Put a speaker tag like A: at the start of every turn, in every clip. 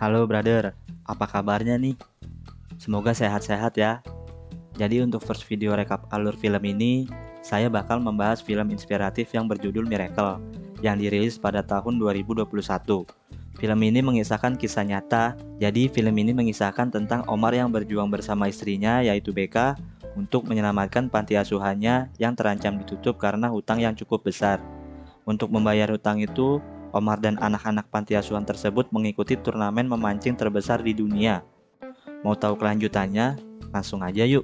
A: Halo brother, apa kabarnya nih? Semoga sehat-sehat ya. Jadi untuk first video rekap alur film ini, saya bakal membahas film inspiratif yang berjudul Miracle yang dirilis pada tahun 2021. Film ini mengisahkan kisah nyata, jadi film ini mengisahkan tentang Omar yang berjuang bersama istrinya yaitu Beka untuk menyelamatkan panti asuhannya yang terancam ditutup karena hutang yang cukup besar. Untuk membayar hutang itu, Omar dan anak-anak panti asuhan tersebut mengikuti turnamen memancing terbesar di dunia. Mau tahu kelanjutannya? Langsung aja yuk.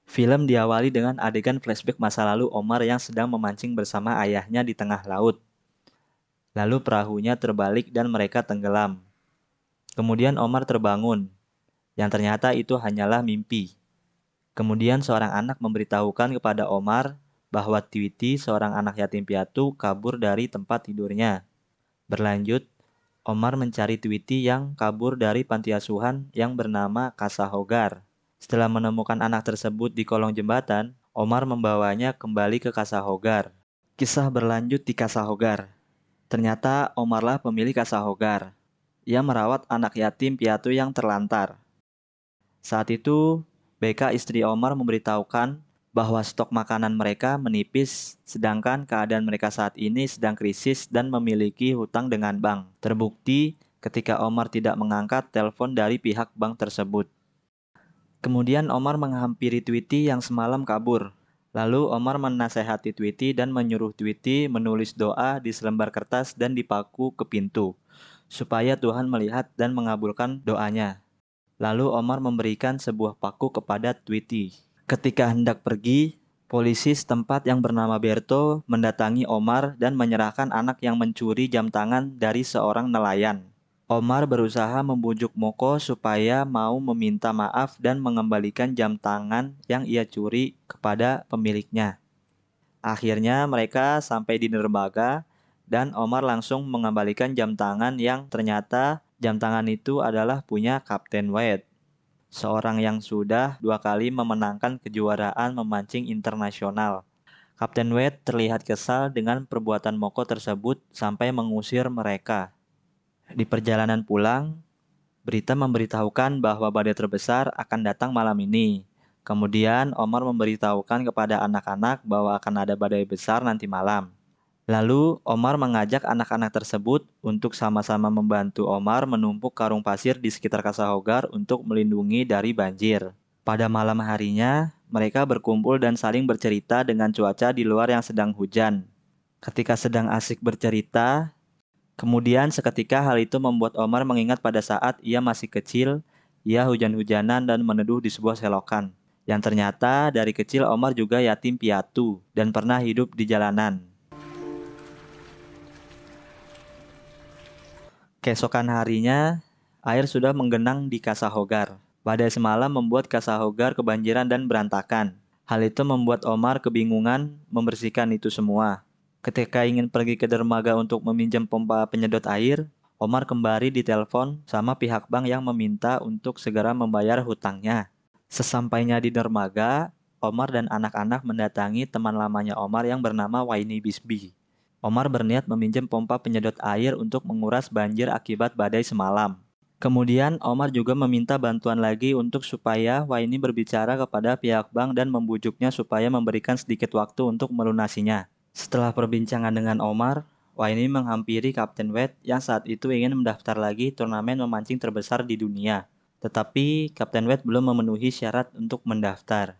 A: Film diawali dengan adegan flashback masa lalu Omar yang sedang memancing bersama ayahnya di tengah laut. Lalu perahunya terbalik dan mereka tenggelam. Kemudian Omar terbangun, yang ternyata itu hanyalah mimpi. Kemudian seorang anak memberitahukan kepada Omar bahwa Tweety, seorang anak yatim piatu, kabur dari tempat tidurnya. Berlanjut, Omar mencari Tweety yang kabur dari panti asuhan yang bernama Kasahogar. Setelah menemukan anak tersebut di kolong jembatan, Omar membawanya kembali ke Kasahogar. Kisah berlanjut di Kasahogar. Ternyata Omarlah pemilik Kasahogar. Ia merawat anak yatim piatu yang terlantar. Saat itu, Beka istri Omar memberitahukan bahwa stok makanan mereka menipis, sedangkan keadaan mereka saat ini sedang krisis dan memiliki hutang dengan bank. Terbukti ketika Omar tidak mengangkat telepon dari pihak bank tersebut. Kemudian Omar menghampiri Tweety yang semalam kabur. Lalu Omar menasehati Tweety dan menyuruh Tweety menulis doa di selembar kertas dan dipaku ke pintu, supaya Tuhan melihat dan mengabulkan doanya. Lalu Omar memberikan sebuah paku kepada Tweety. Ketika hendak pergi, polisi setempat yang bernama Berto mendatangi Omar dan menyerahkan anak yang mencuri jam tangan dari seorang nelayan. Omar berusaha membujuk Moko supaya mau meminta maaf dan mengembalikan jam tangan yang ia curi kepada pemiliknya. Akhirnya mereka sampai di dermaga dan Omar langsung mengembalikan jam tangan yang ternyata jam tangan itu adalah punya Kapten White, seorang yang sudah 2 kali memenangkan kejuaraan memancing internasional. Kapten White terlihat kesal dengan perbuatan Moko tersebut sampai mengusir mereka. Di perjalanan pulang, berita memberitahukan bahwa badai terbesar akan datang malam ini. Kemudian Omar memberitahukan kepada anak-anak bahwa akan ada badai besar nanti malam. Lalu Omar mengajak anak-anak tersebut untuk sama-sama membantu Omar menumpuk karung pasir di sekitar Kasahogar untuk melindungi dari banjir. Pada malam harinya, mereka berkumpul dan saling bercerita dengan cuaca di luar yang sedang hujan. Ketika sedang asik bercerita, kemudian seketika hal itu membuat Omar mengingat pada saat ia masih kecil, ia hujan-hujanan dan meneduh di sebuah selokan. Yang ternyata dari kecil Omar juga yatim piatu dan pernah hidup di jalanan. Keesokan harinya, air sudah menggenang di Kasahogar. Badai semalam membuat Kasahogar kebanjiran dan berantakan. Hal itu membuat Omar kebingungan membersihkan itu semua. Ketika ingin pergi ke dermaga untuk meminjam pompa penyedot air, Omar kembali ditelepon sama pihak bank yang meminta untuk segera membayar hutangnya. Sesampainya di dermaga, Omar dan anak-anak mendatangi teman lamanya Omar yang bernama Waini Bisbi. Omar berniat meminjam pompa penyedot air untuk menguras banjir akibat badai semalam. Kemudian Omar juga meminta bantuan lagi untuk supaya Waini berbicara kepada pihak bank dan membujuknya supaya memberikan sedikit waktu untuk melunasinya. Setelah perbincangan dengan Omar, Waini menghampiri Kapten White yang saat itu ingin mendaftar lagi turnamen memancing terbesar di dunia. Tetapi Kapten White belum memenuhi syarat untuk mendaftar.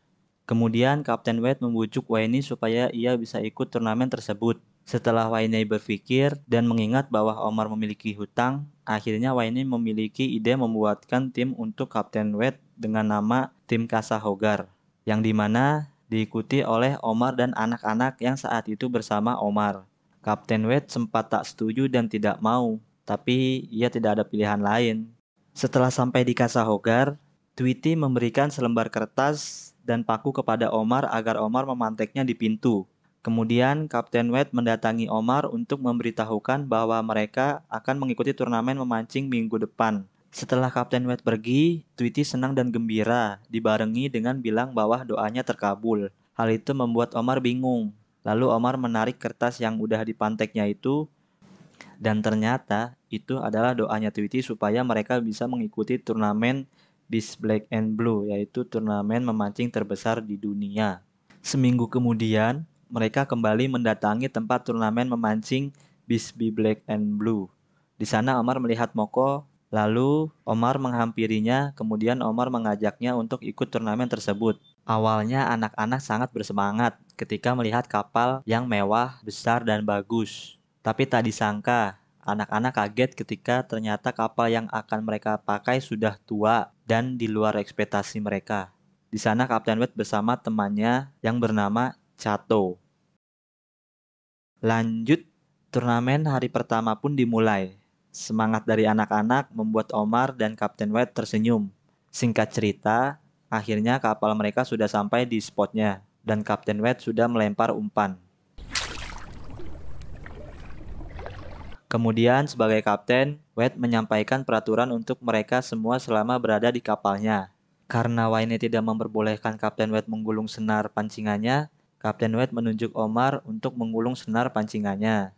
A: Kemudian Kapten White membujuk Waini supaya ia bisa ikut turnamen tersebut. Setelah Waini berpikir dan mengingat bahwa Omar memiliki hutang, akhirnya Waini memiliki ide membuatkan tim untuk Kapten White dengan nama Tim Kasahogar, yang dimana diikuti oleh Omar dan anak-anak yang saat itu bersama Omar. Kapten Wade sempat tak setuju dan tidak mau, tapi ia tidak ada pilihan lain. Setelah sampai di Casa Hogar, Tweety memberikan selembar kertas dan paku kepada Omar agar Omar memanteknya di pintu. Kemudian Kapten Wade mendatangi Omar untuk memberitahukan bahwa mereka akan mengikuti turnamen memancing minggu depan. Setelah Kapten Wade pergi, Tweety senang dan gembira, dibarengi dengan bilang bahwa doanya terkabul. Hal itu membuat Omar bingung. Lalu Omar menarik kertas yang udah dipanteknya itu, dan ternyata itu adalah doanya Tweety supaya mereka bisa mengikuti turnamen Beast Black and Blue, yaitu turnamen memancing terbesar di dunia. Seminggu kemudian, mereka kembali mendatangi tempat turnamen memancing Beast Black and Blue. Di sana Omar melihat Moko, lalu Omar menghampirinya, kemudian Omar mengajaknya untuk ikut turnamen tersebut. Awalnya anak-anak sangat bersemangat ketika melihat kapal yang mewah, besar, dan bagus. Tapi tak disangka, anak-anak kaget ketika ternyata kapal yang akan mereka pakai sudah tua dan di luar ekspektasi mereka. Di sana Kapten Wade bersama temannya yang bernama Chato. Lanjut, turnamen hari pertama pun dimulai. Semangat dari anak-anak membuat Omar dan Kapten Wade tersenyum. Singkat cerita, akhirnya kapal mereka sudah sampai di spotnya, dan Kapten Wade sudah melempar umpan. Kemudian sebagai kapten, Wade menyampaikan peraturan untuk mereka semua selama berada di kapalnya. Karena Wayne tidak memperbolehkan Kapten Wade menggulung senar pancingannya, Kapten Wade menunjuk Omar untuk menggulung senar pancingannya.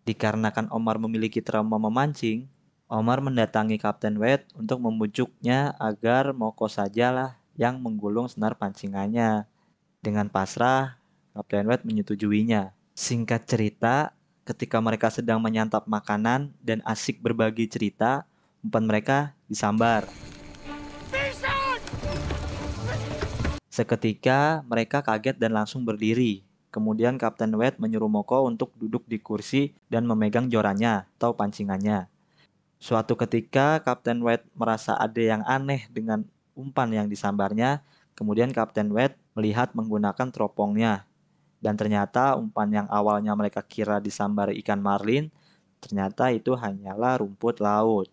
A: Dikarenakan Omar memiliki trauma memancing, Omar mendatangi Kapten Wade untuk membujuknya agar Moko sajalah yang menggulung senar pancingannya. Dengan pasrah, Kapten Wade menyetujuinya. Singkat cerita, ketika mereka sedang menyantap makanan dan asik berbagi cerita, umpan mereka disambar. Seketika, mereka kaget dan langsung berdiri. Kemudian Kapten Wade menyuruh Moko untuk duduk di kursi dan memegang jorannya atau pancingannya. Suatu ketika, Kapten Wade merasa ada yang aneh dengan umpan yang disambarnya. Kemudian Kapten Wade melihat menggunakan teropongnya. Dan ternyata umpan yang awalnya mereka kira disambar ikan marlin, ternyata itu hanyalah rumput laut.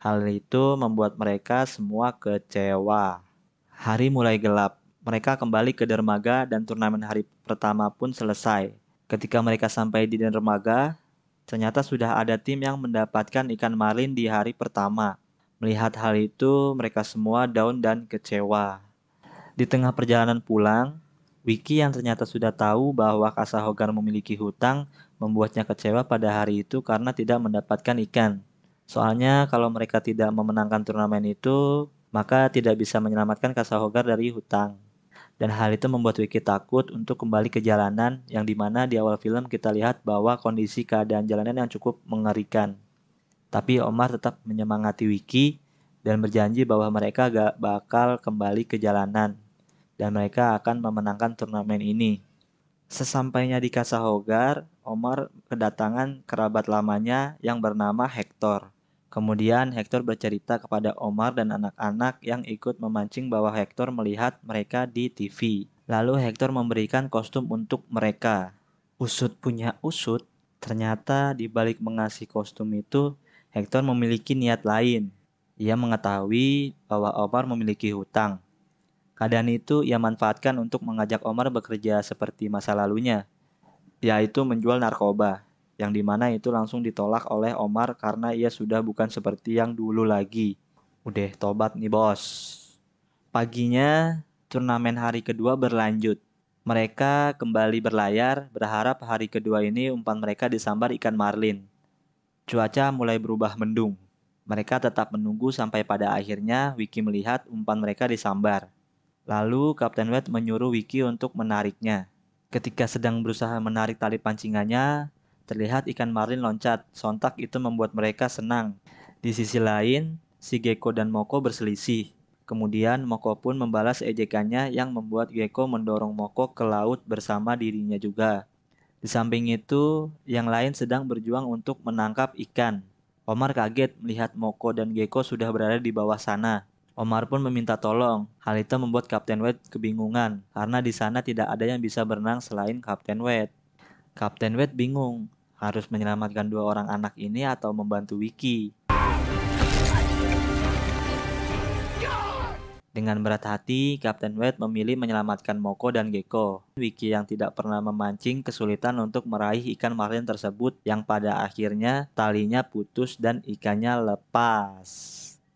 A: Hal itu membuat mereka semua kecewa. Hari mulai gelap. Mereka kembali ke dermaga dan turnamen hari pertama pun selesai. Ketika mereka sampai di dermaga, ternyata sudah ada tim yang mendapatkan ikan marlin di hari pertama. Melihat hal itu, mereka semua down dan kecewa. Di tengah perjalanan pulang, Wiki yang ternyata sudah tahu bahwa Kasa Hogar memiliki hutang membuatnya kecewa pada hari itu karena tidak mendapatkan ikan. Soalnya kalau mereka tidak memenangkan turnamen itu, maka tidak bisa menyelamatkan Kasa Hogar dari hutang. Dan hal itu membuat Wiki takut untuk kembali ke jalanan yang dimana di awal film kita lihat bahwa kondisi keadaan jalanan yang cukup mengerikan. Tapi Omar tetap menyemangati Wiki dan berjanji bahwa mereka gak bakal kembali ke jalanan dan mereka akan memenangkan turnamen ini. Sesampainya di Casa Hogar, Omar kedatangan kerabat lamanya yang bernama Hector. Kemudian Hector bercerita kepada Omar dan anak-anak yang ikut memancing bahwa Hector melihat mereka di TV. Lalu Hector memberikan kostum untuk mereka. Usut punya usut, ternyata di balik mengasih kostum itu, Hector memiliki niat lain. Ia mengetahui bahwa Omar memiliki hutang. Keadaan itu ia manfaatkan untuk mengajak Omar bekerja seperti masa lalunya, yaitu menjual narkoba, yang dimana itu langsung ditolak oleh Omar karena ia sudah bukan seperti yang dulu lagi. Udah tobat nih bos. Paginya, turnamen hari kedua berlanjut. Mereka kembali berlayar, berharap hari kedua ini umpan mereka disambar ikan marlin. Cuaca mulai berubah mendung. Mereka tetap menunggu sampai pada akhirnya Wiki melihat umpan mereka disambar. Lalu Kapten Wade menyuruh Wiki untuk menariknya. Ketika sedang berusaha menarik tali pancingannya, terlihat ikan marlin loncat. Sontak itu membuat mereka senang. Di sisi lain, si Gecko dan Moko berselisih. Kemudian Moko pun membalas ejekannya yang membuat Gecko mendorong Moko ke laut bersama dirinya juga. Di samping itu, yang lain sedang berjuang untuk menangkap ikan. Omar kaget melihat Moko dan Gecko sudah berada di bawah sana. Omar pun meminta tolong. Hal itu membuat Kapten Wade kebingungan karena di sana tidak ada yang bisa berenang selain Kapten Wade. Kapten Wade bingung Harus menyelamatkan dua orang anak ini atau membantu Wiki? Dengan berat hati, Kapten Wade memilih menyelamatkan Moko dan Gecko. Wiki yang tidak pernah memancing kesulitan untuk meraih ikan marlin tersebut yang pada akhirnya talinya putus dan ikannya lepas.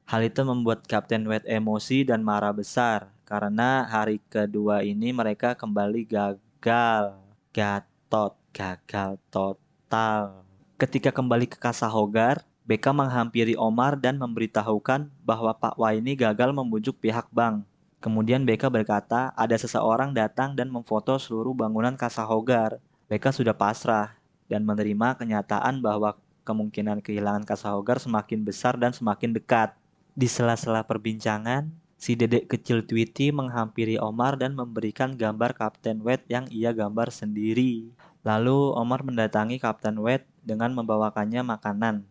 A: Hal itu membuat Kapten Wade emosi dan marah besar karena hari kedua ini mereka kembali gagal. Gagal total. Ketika kembali ke Casa Hogar, Becca menghampiri Omar dan memberitahukan bahwa Pak Waini gagal membujuk pihak bank. Kemudian Becca berkata ada seseorang datang dan memfoto seluruh bangunan Casa Hogar. Becca sudah pasrah dan menerima kenyataan bahwa kemungkinan kehilangan Casa Hogar semakin besar dan semakin dekat. Di sela-sela perbincangan, si dedek kecil Tweety menghampiri Omar dan memberikan gambar Kapten Wade yang ia gambar sendiri. Lalu Omar mendatangi Kapten Wade dengan membawakannya makanan.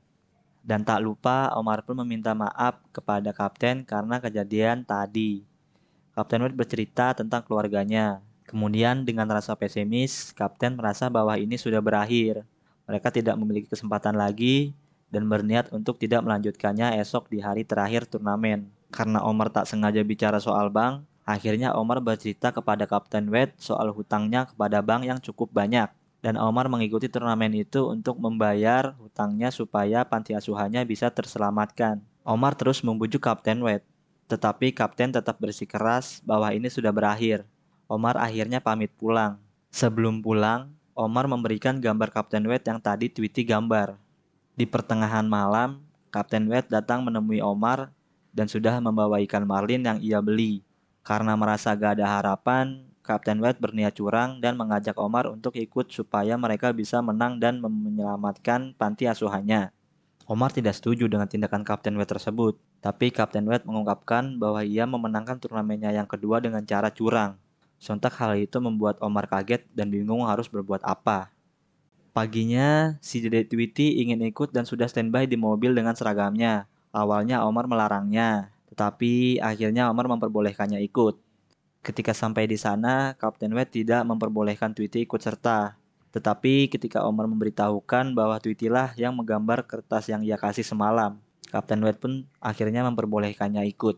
A: Dan tak lupa Omar pun meminta maaf kepada Kapten karena kejadian tadi. Kapten Wade bercerita tentang keluarganya. Kemudian dengan rasa pesimis, Kapten merasa bahwa ini sudah berakhir. Mereka tidak memiliki kesempatan lagi dan berniat untuk tidak melanjutkannya esok di hari terakhir turnamen. Karena Omar tak sengaja bicara soal bank, akhirnya Omar bercerita kepada Kapten Wade soal hutangnya kepada bank yang cukup banyak. Dan Omar mengikuti turnamen itu untuk membayar hutangnya supaya panti asuhannya bisa terselamatkan. Omar terus membujuk Kapten Wade, tetapi Kapten tetap bersikeras bahwa ini sudah berakhir. Omar akhirnya pamit pulang. Sebelum pulang, Omar memberikan gambar Kapten Wade yang tadi Tweety gambar. Di pertengahan malam, Kapten Wade datang menemui Omar dan sudah membawa ikan marlin yang ia beli. Karena merasa gak ada harapan, Kapten Wade berniat curang dan mengajak Omar untuk ikut supaya mereka bisa menang dan menyelamatkan panti asuhannya. Omar tidak setuju dengan tindakan Kapten Wade tersebut, tapi Kapten Wade mengungkapkan bahwa ia memenangkan turnamennya yang kedua dengan cara curang. Sontak hal itu membuat Omar kaget dan bingung harus berbuat apa. Paginya, si dedek Tweety ingin ikut dan sudah standby di mobil dengan seragamnya. Awalnya Omar melarangnya, tetapi akhirnya Omar memperbolehkannya ikut. Ketika sampai di sana, Kapten Wade tidak memperbolehkan Tweety ikut serta. Tetapi ketika Omar memberitahukan bahwa Tweety lah yang menggambar kertas yang ia kasih semalam, Kapten Wade pun akhirnya memperbolehkannya ikut.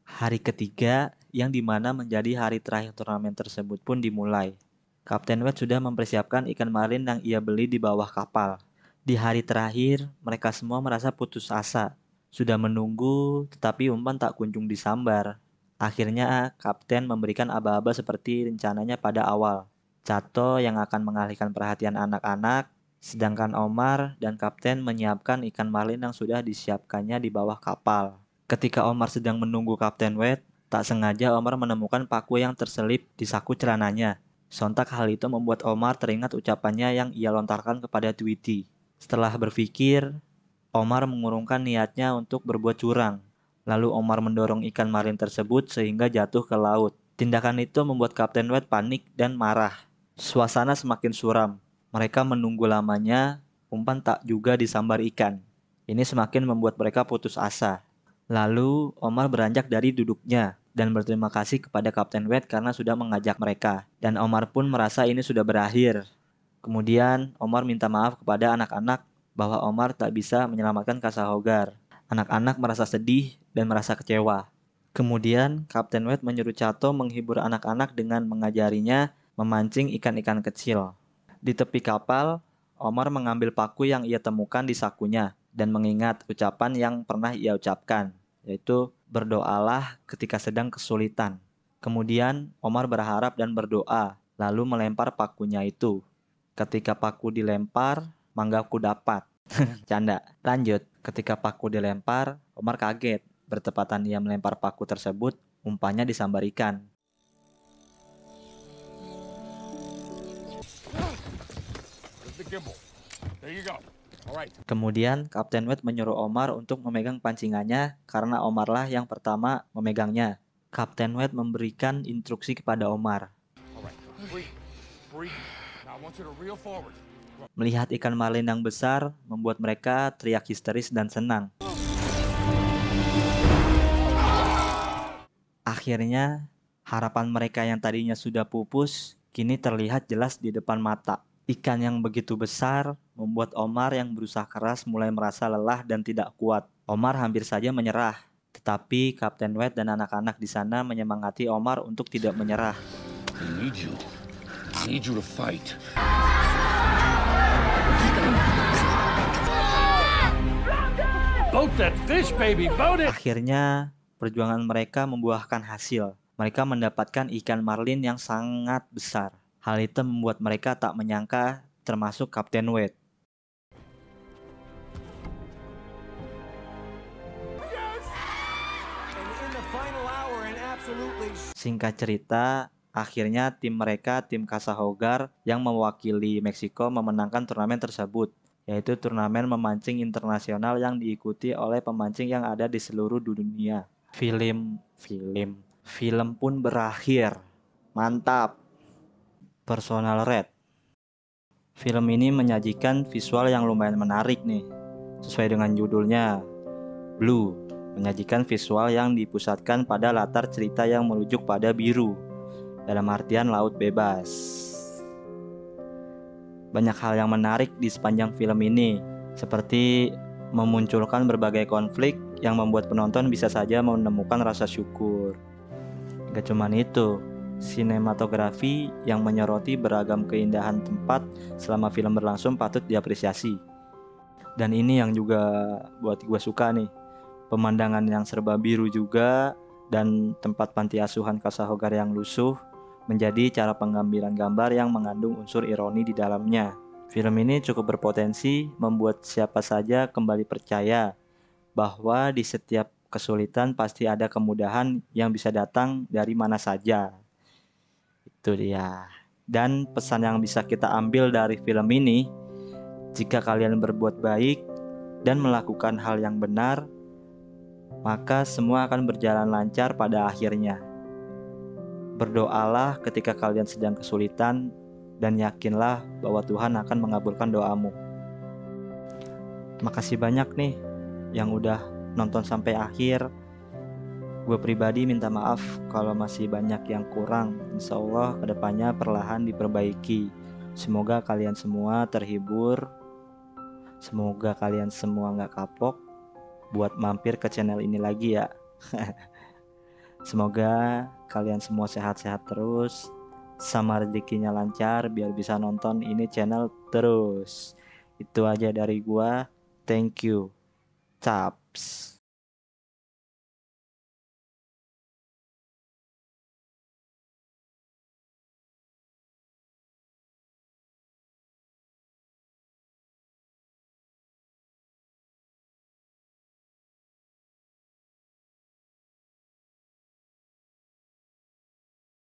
A: Hari ketiga, yang dimana menjadi hari terakhir turnamen tersebut pun dimulai. Kapten Wade sudah mempersiapkan ikan marlin yang ia beli di bawah kapal. Di hari terakhir, mereka semua merasa putus asa. Sudah menunggu, tetapi umpan tak kunjung disambar. Akhirnya, Kapten memberikan aba-aba seperti rencananya pada awal. Cato yang akan mengalihkan perhatian anak-anak, sedangkan Omar dan Kapten menyiapkan ikan marlin yang sudah disiapkannya di bawah kapal. Ketika Omar sedang menunggu Kapten Wade, tak sengaja Omar menemukan paku yang terselip di saku celananya. Sontak hal itu membuat Omar teringat ucapannya yang ia lontarkan kepada Tweety. Setelah berpikir, Omar mengurungkan niatnya untuk berbuat curang. Lalu Omar mendorong ikan marlin tersebut sehingga jatuh ke laut. Tindakan itu membuat Kapten Wade panik dan marah. Suasana semakin suram. Mereka menunggu lamanya, umpan tak juga disambar ikan. Ini semakin membuat mereka putus asa. Lalu Omar beranjak dari duduknya dan berterima kasih kepada Kapten Wade karena sudah mengajak mereka. Dan Omar pun merasa ini sudah berakhir. Kemudian Omar minta maaf kepada anak-anak bahwa Omar tak bisa menyelamatkan Casa Hogar. Anak-anak merasa sedih dan merasa kecewa. Kemudian Kapten Wade menyuruh Cato menghibur anak-anak dengan mengajarinya memancing ikan-ikan kecil. Di tepi kapal, Omar mengambil paku yang ia temukan di sakunya dan mengingat ucapan yang pernah ia ucapkan, yaitu berdoalah ketika sedang kesulitan. Kemudian Omar berharap dan berdoa, lalu melempar pakunya itu. Ketika paku dilempar, manggaku dapat. Canda. Lanjut, ketika paku dilempar, Omar kaget. Bertepatan ia melempar paku tersebut, umpannya disambar ikan. Kemudian Kapten Wade menyuruh Omar untuk memegang pancingannya karena Omarlah yang pertama memegangnya. Kapten Wade memberikan instruksi kepada Omar. Melihat ikan marlin yang besar membuat mereka teriak histeris dan senang. Akhirnya, harapan mereka yang tadinya sudah pupus kini terlihat jelas di depan mata. Ikan yang begitu besar membuat Omar yang berusaha keras mulai merasa lelah dan tidak kuat. Omar hampir saja menyerah, tetapi Kapten White dan anak-anak di sana menyemangati Omar untuk tidak menyerah.
B: I need you. I need you to fight. Boat that fish, baby, boat it!
A: Akhirnya, perjuangan mereka membuahkan hasil. Mereka mendapatkan ikan marlin yang sangat besar. Hal itu membuat mereka tak menyangka, termasuk Kapten Wade. Singkat cerita, akhirnya tim mereka, tim Casahogar yang mewakili Meksiko memenangkan turnamen tersebut, yaitu turnamen memancing internasional yang diikuti oleh pemancing yang ada di seluruh dunia. Film pun berakhir. Mantap. Personal Red. Film ini menyajikan visual yang lumayan menarik nih. Sesuai dengan judulnya, Blue, menyajikan visual yang dipusatkan pada latar cerita yang merujuk pada biru, dalam artian laut bebas. Banyak hal yang menarik di sepanjang film ini, seperti memunculkan berbagai konflik yang membuat penonton bisa saja menemukan rasa syukur. Gak cuman itu, sinematografi yang menyoroti beragam keindahan tempat selama film berlangsung patut diapresiasi. Dan ini yang juga buat gue suka nih, pemandangan yang serba biru juga, dan tempat panti asuhan Casahogar yang lusuh menjadi cara pengambilan gambar yang mengandung unsur ironi di dalamnya. Film ini cukup berpotensi membuat siapa saja kembali percaya bahwa di setiap kesulitan pasti ada kemudahan yang bisa datang dari mana saja. Itu dia. Dan pesan yang bisa kita ambil dari film ini, jika kalian berbuat baik dan melakukan hal yang benar, maka semua akan berjalan lancar pada akhirnya. Berdoalah ketika kalian sedang kesulitan dan yakinlah bahwa Tuhan akan mengabulkan doamu. Makasih banyak nih yang udah nonton sampai akhir. Gue pribadi minta maaf kalau masih banyak yang kurang. Insya Allah kedepannya perlahan diperbaiki. Semoga kalian semua terhibur. Semoga kalian semua gak kapok buat mampir ke channel ini lagi ya. Semoga kalian semua sehat-sehat terus, sama rezekinya lancar biar bisa nonton ini channel terus. Itu aja dari gua. Thank you. Caps.